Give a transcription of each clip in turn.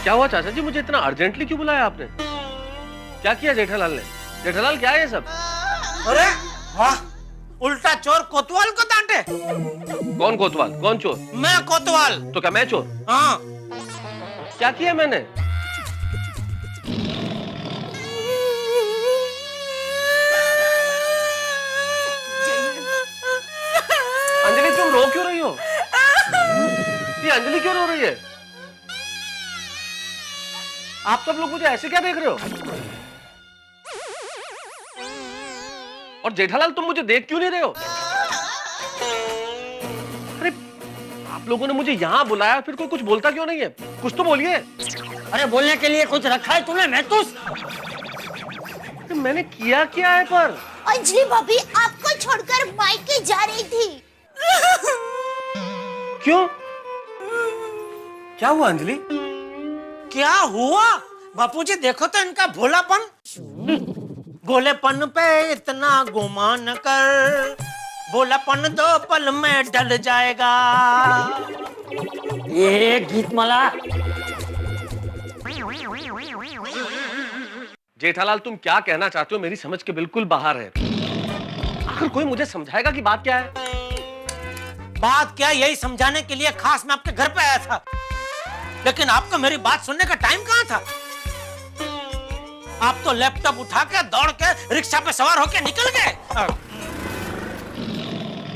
क्या हुआ चाचा जी, मुझे इतना अर्जेंटली क्यों बुलाया आपने? क्या किया जेठालाल ने? जेठालाल क्या है ये सब? अरे वाह, उल्टा चोर कोतवाल को डांटे। कौन कोतवाल, कौन चोर? मैं कोतवाल। तो क्या मैं चोर? हाँ। क्या किया मैंने? अंजलि तुम रो क्यों रही हो? ये अंजलि क्यों रो रही है? आप सब लोग मुझे ऐसे क्या देख रहे हो? और जेठालाल तुम मुझे देख क्यों नहीं रहे हो? अरे आप लोगों ने मुझे यहाँ बुलाया, फिर कोई कुछ बोलता क्यों नहीं है? कुछ तो बोलिए। अरे बोलने के लिए कुछ रखा है तूने महतूस? मैंने किया क्या है पर? अंजलि भाभी आपको छोड़कर मायके जा रही थी। क्यों? क्या हुआ अंजलि? क्या हुआ? बापूजी देखो तो इनका भोलापन। भोलेपन पे इतना गुमान कर, भोलापन 2 पल में ढल जाएगा। ये गीतमाला। जेठालाल तुम क्या कहना चाहते हो मेरी समझ के बिल्कुल बाहर है। आखिर कोई मुझे समझाएगा कि बात क्या है? बात क्या, यही समझाने के लिए खास मैं आपके घर पे आया था, लेकिन आपको मेरी बात सुनने का टाइम कहाँ था? आप तो लैपटॉप उठा के दौड़ के रिक्शा पे सवार होके निकल गए।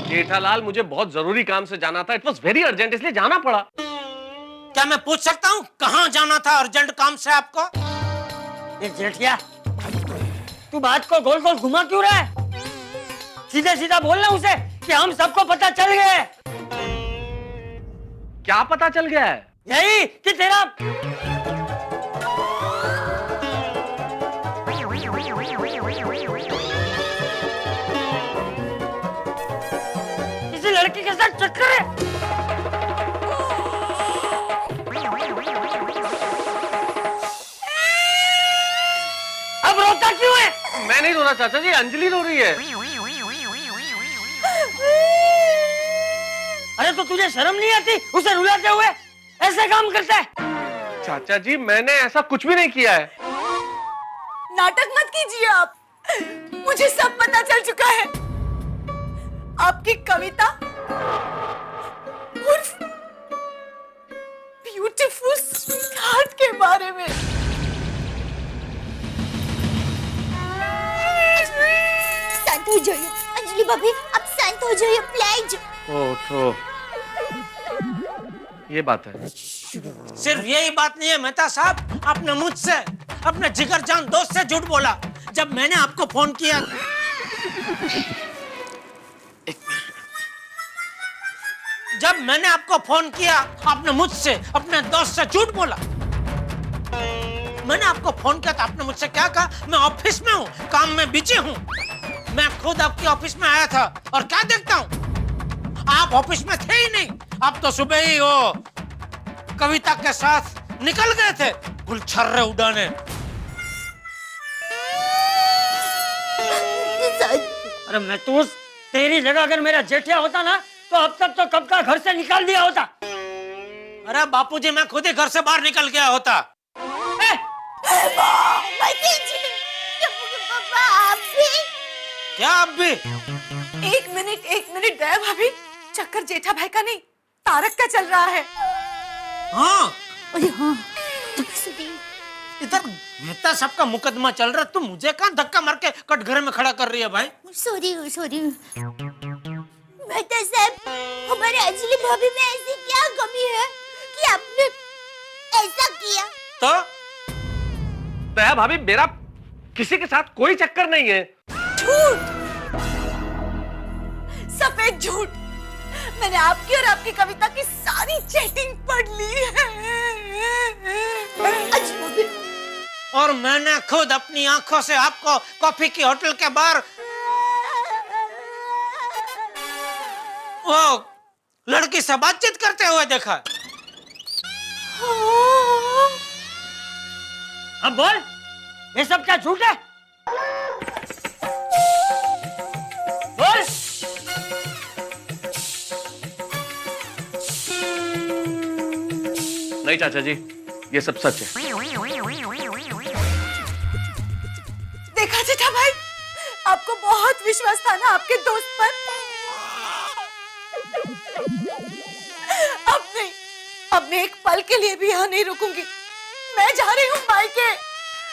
जेठालाल मुझे बहुत जरूरी काम से जाना था, इट वॉज वेरी अर्जेंट, इसलिए जाना पड़ा। क्या मैं पूछ सकता हूँ कहाँ जाना था अर्जेंट काम से आपको? ये जेठिया, तू बात को गोल गोल घुमा क्यों रहा है? सीधे सीधा बोलना उसे कि हम सबको पता चल गया है। क्या पता चल गया है? यही कि तेरा किसी लड़की के साथ चक्कर है। अब रोता क्यों है? मैं नहीं रो रहा चाचा जी, अंजलि रो रही है। अरे तो तुझे शर्म नहीं आती उसे रुलाते हुए? ऐसे काम करता है? चाचा जी मैंने ऐसा कुछ भी नहीं किया है। नाटक मत कीजिए आप, मुझे सब पता चल चुका है। आपकी कविता उर्फ ब्यूटीफुल स्वीटहार्ट के बारे में। शांत हो जाइए अंजलि भाभी, आप शांत हो जाइए प्लीज। ओह तो ये बात है। सिर्फ यही बात नहीं है मेहता साहब, आपने मुझसे अपने जिगरजान दोस्त से झूठ बोला। जब मैंने आपको फोन किया, जब मैंने आपको फोन किया आपने मुझसे अपने दोस्त से झूठ बोला। मैंने आपको फोन किया तो आपने मुझसे क्या कहा? मैं ऑफिस में हूँ, काम में बिजी हूँ। मैं खुद आपके ऑफिस में आया था और क्या देखता हूँ, आप ऑफिस में थे ही नहीं। आप तो सुबह ही हो कविता के साथ निकल गए थे गुलछर्रे उड़ाने। अरे महतूस, तेरी जगह अगर मेरा जेठिया होता ना तो अब तक तो कब का घर से निकाल दिया होता। अरे बापूजी मैं खुद ही घर से बाहर निकल गया होता। आप भी? क्या आप भी? एक मिनट दया भाभी, चक्कर जेठा भाई का नहीं तारक का चल रहा है। हाँ अरे हाँ, इधर मेहता साहब का मुकदमा चल रहा, तुम मुझे कहाँ धक्का मार के कटघरे में खड़ा कर रही है भाई? सॉरी मेहता साहब, हमारे अंजलि भाभी में ऐसी क्या कमी है कि आपने ऐसा किया? तो दया भाभी मेरा किसी के साथ कोई चक्कर नहीं है। झूठ, सफेद झूठ। मैंने आपकी और आपकी कविता की सारी चैटिंग पढ़ ली है। और मैंने खुद अपनी आंखों से आपको कॉफी की होटल के बाहर वो लड़की से बातचीत करते हुए देखा। अब बोल, ये सब क्या झूठ है? बोल। नहीं चाचा जी, ये सब सच है। देखा जेठा भाई, आपको बहुत विश्वास था ना आपके दोस्त पर। अब मैं एक पल के लिए भी यहाँ नहीं रुकूंगी। मैं जा रही हूँ मायके।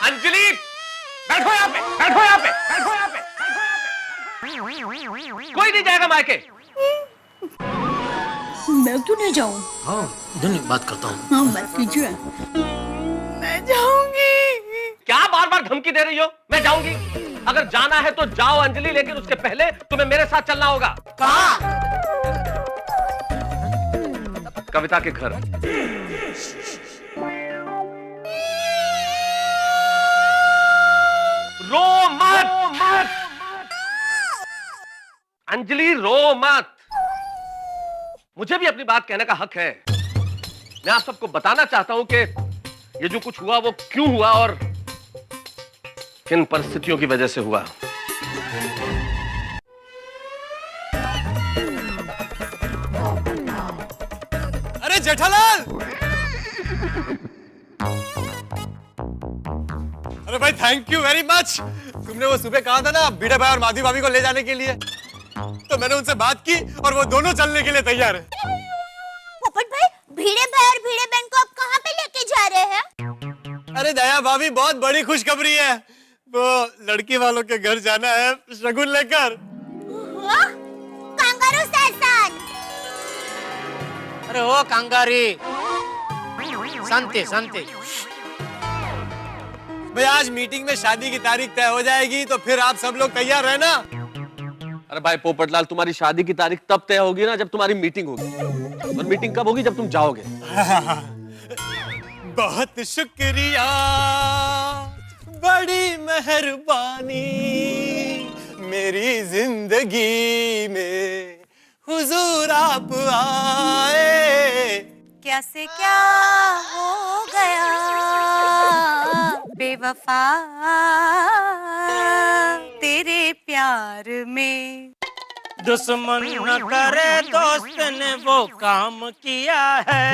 अंजलि, बैठो यहाँ पे, बैठो यहाँ पे, बैठो यहाँ पे, कोई नहीं जाएगा मायके। मैं क्यों नहीं जाऊँ? हाँ, धन्य बात करता हूँ। हाँ, बात कीजिए। मैं जाऊंगी। क्या बार बार धमकी दे रही हो? मैं जाऊंगी। अगर जाना है तो जाओ अंजलि, लेकिन उसके पहले तुम्हें मेरे साथ चलना होगा। कहाँ? कविता के घर। रो मत, अंजलि रो मत। मुझे भी अपनी बात कहने का हक है। मैं आप सबको बताना चाहता हूं कि ये जो कुछ हुआ वो क्यों हुआ और किन परिस्थितियों की वजह से हुआ। अरे जेठालाल! अरे भाई थैंक यू वेरी मच। तुमने वो सुबह कहा था ना भिड़े भाई और माधवी भाभी को ले जाने के लिए, तो मैंने उनसे बात की और वो दोनों चलने के लिए तैयार है। पोपट भाई, भिड़े भाई और भिड़े बहन को आप कहाँ पे लेके जा रहे हैं? अरे दया भाभी, बहुत बड़ी खुशखबरी है। वो लड़की वालों के घर जाना है शगुन लेकर। Kangaroo session. अरे ओ कांगारी, शांति शांति। भाई आज मीटिंग में शादी की तारीख तय हो जाएगी, तो फिर आप सब लोग तैयार रहना। अरे भाई पोपटलाल, तुम्हारी शादी की तारीख तब तय होगी ना जब तुम्हारी मीटिंग होगी। और मीटिंग कब होगी? जब तुम जाओगे। बहुत शुक्रिया, बड़ी मेहरबानी, मेरी जिंदगी में हुजूर आप आए। क्या से क्या हो गया बेवफा तेरे प्यार में। दुश्मन न करे दोस्त ने वो काम किया है।